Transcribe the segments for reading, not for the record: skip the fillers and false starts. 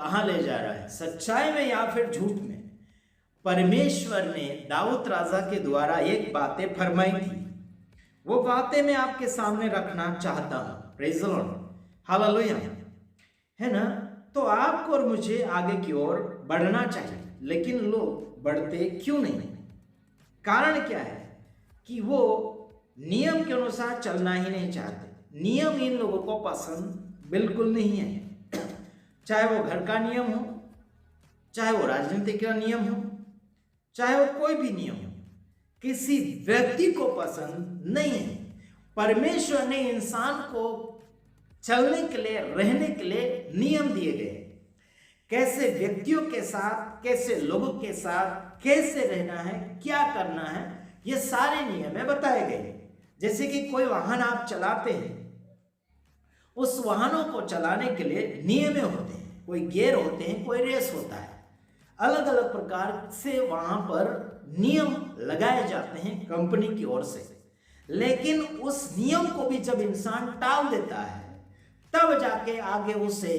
कहाँ ले जा रहा है, सच्चाई में या फिर झूठ में। परमेश्वर ने दाऊद राजा के द्वारा एक बातें फरमाई थी, वो बातें मैं आपके सामने रखना चाहता हूं। प्रेज़ द लॉर्ड, हालेलुया, है ना। तो आपको और मुझे आगे की ओर बढ़ना चाहिए, लेकिन लोग बढ़ते क्यों नहीं? कारण क्या है कि वो नियम के अनुसार चलना ही नहीं चाहते। नियम इन लोगों को पसंद बिल्कुल नहीं है, चाहे वो घर का नियम हो, चाहे वो राजनीति का नियम हो, चाहे वो कोई भी नियम हो, किसी व्यक्ति को पसंद नहीं है। परमेश्वर ने इंसान को चलने के लिए, रहने के लिए नियम दिए गए, कैसे व्यक्तियों के साथ, कैसे लोगों के साथ कैसे रहना है, क्या करना है, ये सारे नियम है बताए गए। जैसे कि कोई वाहन आप चलाते हैं, उस वाहनों को चलाने के लिए नियम होते हैं, कोई गियर होते हैं, कोई रेस होता है, अलग अलग प्रकार से वहां पर नियम लगाए जाते हैं कंपनी की ओर से। लेकिन उस नियम को भी जब इंसान टाल देता है, तब जाके आगे उसे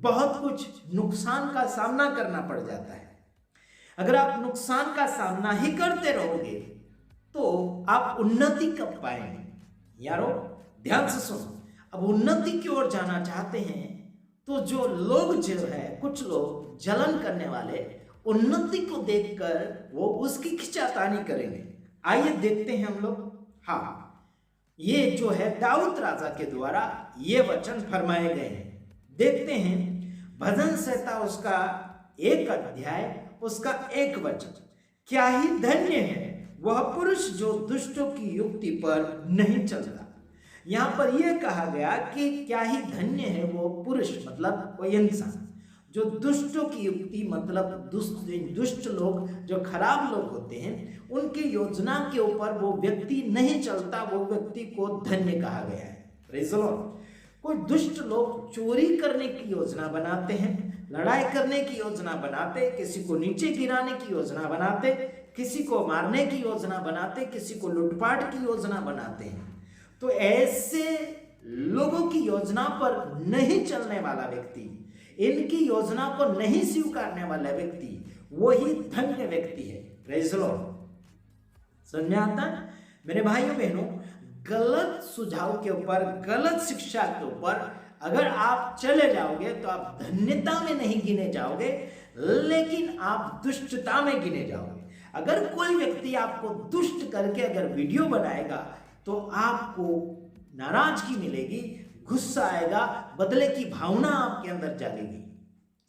बहुत कुछ नुकसान का सामना करना पड़ जाता है। अगर आप नुकसान का सामना ही करते रहोगे तो आप उन्नति कब पाएंगे? यारो ध्यान से सुनो, अब उन्नति की ओर जाना चाहते हैं तो जो लोग जो है, कुछ लोग जलन करने वाले, उन्नति को देखकर वो उसकी खिंचातानी करेंगे। आइए देखते हैं हम लोग। हाँ, ये जो है दाऊद राजा के द्वारा ये वचन फरमाए गए हैं। देखते हैं भजन संहिता उसका 1 अध्याय उसका 1 वचन। क्या ही धन्य है वह पुरुष जो दुष्टों की युक्ति पर नहीं चलता। यहां पर यह कहा गया कि क्या ही धन्य है वो पुरुष, मतलब कोई इंसान जो दुष्टों की युक्ति, मतलब दुष्ट लोग, जो खराब लोग होते हैं, उनकी योजना के ऊपर वो व्यक्ति नहीं चलता, वो व्यक्ति को धन्य कहा गया है। Praise the Lord. कोई दुष्ट लोग चोरी करने की योजना बनाते हैं, लड़ाई करने की योजना बनाते, किसी को नीचे गिराने की योजना बनाते, किसी को मारने की योजना बनाते, किसी को लूटपाट की योजना बनाते हैं। तो ऐसे लोगों की योजना पर नहीं चलने वाला व्यक्ति, इनकी योजना को नहीं स्वीकारने वाला व्यक्ति, वही धन्य व्यक्ति है। Praise the Lord. समझ में आता है मेरे भाइयों बहनों? गलत सुझाव के ऊपर, गलत शिक्षा के ऊपर अगर आप चले जाओगे तो आप धन्यता में नहीं गिने जाओगे, लेकिन आप दुष्टता में गिने जाओगे। अगर कोई व्यक्ति आपको दुष्ट करके अगर वीडियो बनाएगा तो आपको नाराजगी मिलेगी, गुस्सा आएगा, बदले की भावना आपके अंदर जागेगी।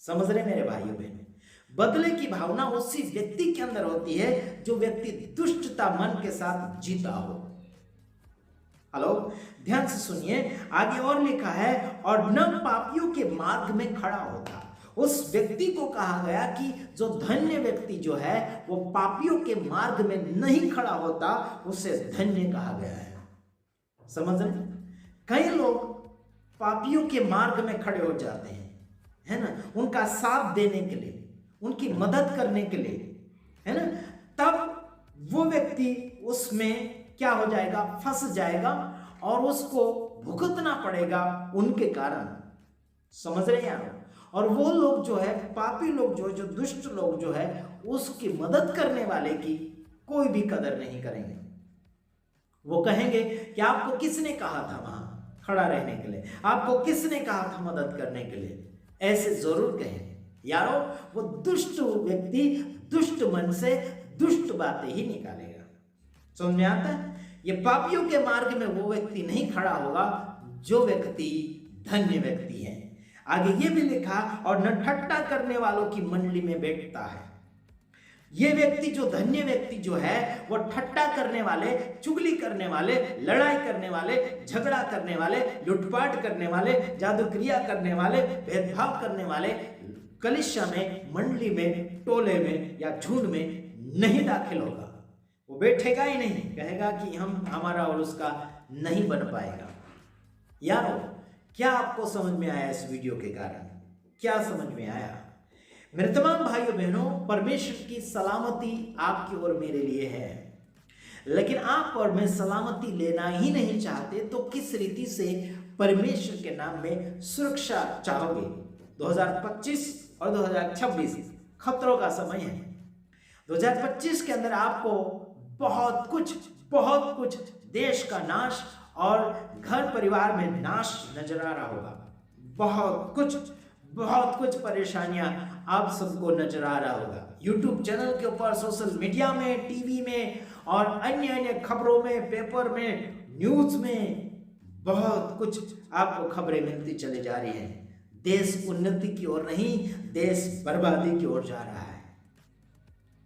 समझ रहे मेरे भाइयों बहनों? बदले की भावना उसी व्यक्ति के अंदर होती है जो व्यक्ति दुष्टता मन के साथ जीता हो। हेलो, ध्यान से सुनिए, आगे और लिखा है, और न पापियों के मार्ग में खड़ा होता। उस व्यक्ति को कहा गया कि जो धन्य व्यक्ति जो है वो पापियों के मार्ग में नहीं खड़ा होता, उसे धन्य कहा गया है। समझ रहे? कई लोग पापियों के मार्ग में खड़े हो जाते हैं, है ना, उनका साथ देने के लिए, उनकी मदद करने के लिए, है ना, तब वो व्यक्ति उसमें क्या हो जाएगा? फंस जाएगा और उसको भुगतना पड़ेगा उनके कारण। समझ रहे हैं? और वो लोग जो है, पापी लोग जो दुष्ट लोग जो है, उसकी मदद करने वाले की कोई भी कदर नहीं करेंगे। वो कहेंगे कि आपको किसने कहा था वहां खड़ा रहने के लिए, आपको किसने कहा था मदद करने के लिए, ऐसे जरूर कहेंगे। यारो, वो दुष्ट व्यक्ति दुष्ट मन से दुष्ट बातें ही निकालेगा। समझ में आता है? ये पापियों के मार्ग में वो व्यक्ति नहीं खड़ा होगा जो व्यक्ति धन्य व्यक्ति है। आगे ये भी लिखा, और न ठट्टा करने वालों की मंडली में बैठता है। ये व्यक्ति जो धन्य व्यक्ति जो है वो ठट्टा करने वाले, चुगली करने वाले, लड़ाई करने वाले, झगड़ा करने वाले, लूटपाट करने वाले, जादूक्रिया करने वाले, भेदभाव करने वाले कलिशा में, मंडली में, टोले में या झुंड में नहीं दाखिल होगा। वो बैठेगा ही नहीं, कहेगा कि हमारा और उसका नहीं बन पाएगा। यारो, क्या आपको समझ में आया इस वीडियो के कारण? क्या समझ में आया? मेरे तमाम भाइयों बहनों, परमेश्वर की सलामती आपकी और मेरे लिए है, लेकिन आप और मैं सलामती लेना ही नहीं चाहते तो किस रीति से परमेश्वर के नाम में सुरक्षा चाहोगे? 2025 और 2026 खतरों का समय है। 2025 के अंदर आपको बहुत कुछ देश का नाश और घर परिवार में नाश नजर आ रहा होगा। बहुत कुछ परेशानियां आप सबको नजर आ रहा होगा। यूट्यूब चैनल के ऊपर, सोशल मीडिया में, टीवी में और अन्य खबरों में, पेपर में, न्यूज में बहुत कुछ आपको खबरें मिलती चली जा रही हैं। देश उन्नति की ओर नहीं, देश बर्बादी की ओर जा रहा है।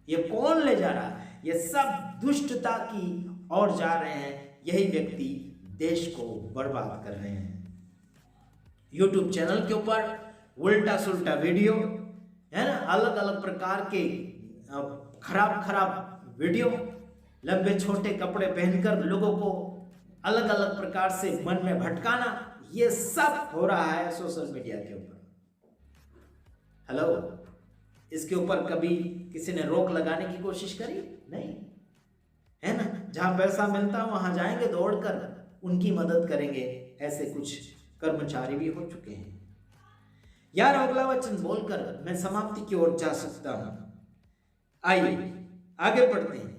ये कौन ले जा रहा है? ये सब दुष्टता की ओर जा रहे हैं। यही व्यक्ति देश को बर्बाद कर रहे हैं। यूट्यूब चैनल के ऊपर उल्टा सुल्टा वीडियो है ना, अलग अलग प्रकार के खराब वीडियो, लंबे छोटे कपड़े पहनकर लोगों को अलग अलग प्रकार से मन में भटकाना, ये सब हो रहा है सोशल मीडिया के ऊपर। हेलो, इसके ऊपर कभी किसी ने रोक लगाने की कोशिश करी? नहीं, है ना। जहां पैसा मिलता वहां जाएंगे दौड़कर, उनकी मदद करेंगे। ऐसे कुछ कर्मचारी भी हो चुके हैं। यार, अगला वचन बोलकर मैं समाप्ति की ओर जा सकता हूं। आइए आगे बढ़ते हैं।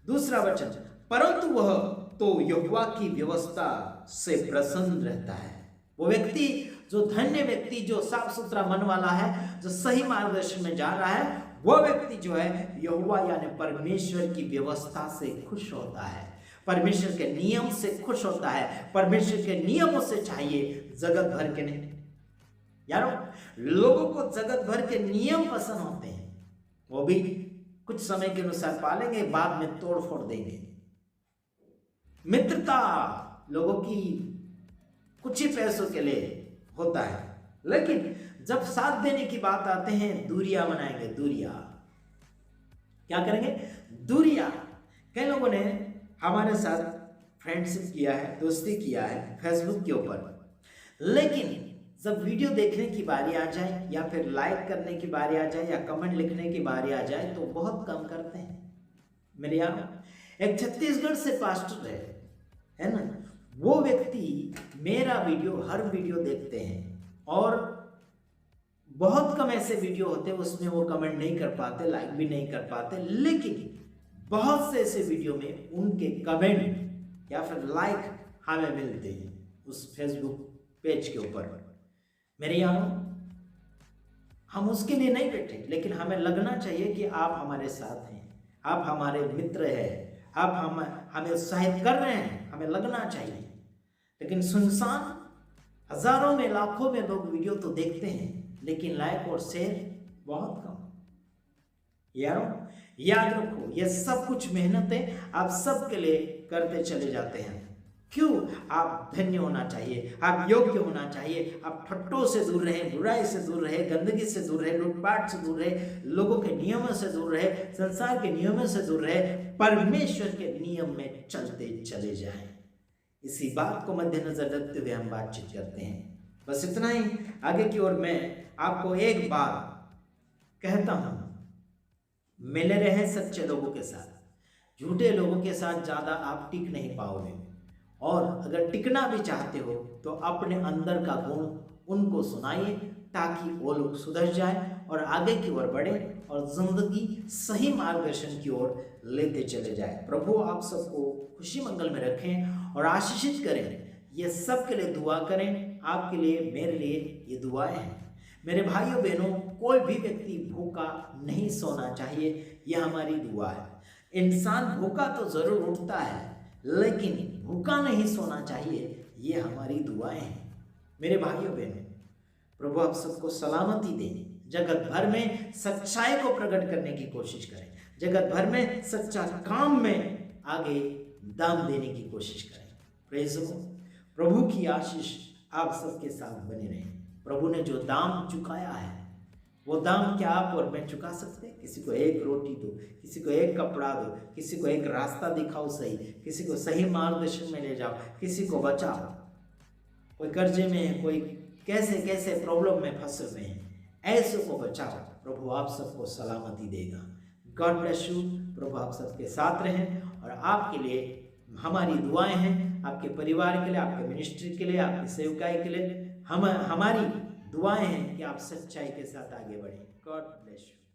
दूसरा वचन, परंतु वह तो यहोवा की व्यवस्था से प्रसन्न रहता है। वो व्यक्ति, जो धन्य व्यक्ति, जो साफ सुथरा मन वाला है, जो सही मार्गदर्शन में जा रहा है, वो व्यक्ति जो है यहोवा यानी परमेश्वर की व्यवस्था से खुश होता है, परमेश्वर के नियम से खुश होता है। परमेश्वर के नियमों से चाहिए, जगत भर के नहीं। यारों, लोगों को जगत भर के नियम पसंद होते हैं, वो भी कुछ समय के अनुसार पालेंगे, बाद में तोड़ फोड़ देंगे। मित्रता लोगों की कुछ ही पैसों के लिए होता है, लेकिन जब साथ देने की बात आते हैं, दूरियां बनाएंगे। दूरियां क्या करेंगे? दूरियां। कई लोगों ने हमारे साथ फ्रेंडशिप किया है, दोस्ती किया है फेसबुक के ऊपर, लेकिन जब वीडियो देखने की बारी आ जाए, या फिर लाइक करने की बारी आ जाए, या कमेंट लिखने की बारी आ जाए, तो बहुत कम करते हैं। मेरे यारों, एक छत्तीसगढ़ से पास्टर है ना, वो व्यक्ति मेरा वीडियो, हर वीडियो देखते हैं, और बहुत कम ऐसे वीडियो होते हैं उसमें वो कमेंट नहीं कर पाते, लाइक भी नहीं कर पाते, लेकिन बहुत से ऐसे वीडियो में उनके कमेंट या फिर लाइक हमें मिलते हैं उस फेसबुक पेज के ऊपर। मेरे यारों, हम उसके लिए नहीं बैठे, लेकिन हमें लगना चाहिए कि आप हमारे साथ हैं, आप हमारे मित्र हैं, आप हमें उत्साहित कर रहे हैं, हमें लगना चाहिए। लेकिन सुनसान हजारों में, लाखों में लोग वीडियो तो देखते हैं, लेकिन लाइक और शेयर बहुत कम। यारों, याद रखो, ये सब कुछ मेहनतें आप सबके लिए करते चले जाते हैं। क्यों? आप धन्य होना चाहिए, आप योग्य होना चाहिए, आप ठट्टों से दूर रहे, बुराई से दूर रहे, गंदगी से दूर रहे, लूटपाट से दूर रहे, लोगों के नियमों से दूर रहे, संसार के नियमों से दूर रहे, परमेश्वर के नियम में चलते चले जाएं। इसी बात को मद्देनजर रखते हुए हम बातचीत करते हैं। बस इतना ही। आगे की ओर मैं आपको एक बात कहता हूं, मिले रहे सच्चे लोगों के साथ। झूठे लोगों के साथ ज्यादा आप टिक नहीं पाओगे, और अगर टिकना भी चाहते हो तो अपने अंदर का गुण उनको सुनाइए, ताकि वो लोग सुधर जाए और आगे की ओर बढ़े और जिंदगी सही मार्गदर्शन की ओर लेते चले जाए। प्रभु आप सबको खुशी मंगल में रखें और आशीषित करें। ये सब के लिए दुआ करें, आपके लिए, मेरे लिए ये दुआएं हैं। मेरे भाइयों बहनों, कोई भी व्यक्ति भूखा नहीं सोना चाहिए, यह हमारी दुआ है। इंसान भूखा तो जरूर उठता है, लेकिन भूखा नहीं सोना चाहिए, ये हमारी दुआएं हैं। मेरे भाइयों बहनों, प्रभु आप सबको सलामती दें। जगत भर में सच्चाई को प्रकट करने की कोशिश करें, जगत भर में सच्चा काम में आगे दाम देने की कोशिश करें। Praise the Lord. प्रभु की आशीष आप सबके साथ बने रहे। प्रभु ने जो दाम चुकाया है, वो दाम क्या आप और मैं चुका सकते? किसी को एक रोटी दो, किसी को एक कपड़ा दो, किसी को एक रास्ता दिखाओ सही, किसी को सही मार्गदर्शन में ले जाओ, किसी को बचाओ। कोई कर्जे में है, कोई कैसे कैसे प्रॉब्लम में फंसे हुए हैं, ऐसे को बचाओ। प्रभु आप सबको सलामती देगा। God bless you. प्रभु आप सबके साथ रहें, और आपके लिए हमारी दुआएं हैं, आपके परिवार के लिए, आपके मिनिस्ट्री के लिए, आपकी सेवकाई के लिए, हमारी दुआएं हैं कि आप सच्चाई के साथ आगे बढ़ें। God bless you.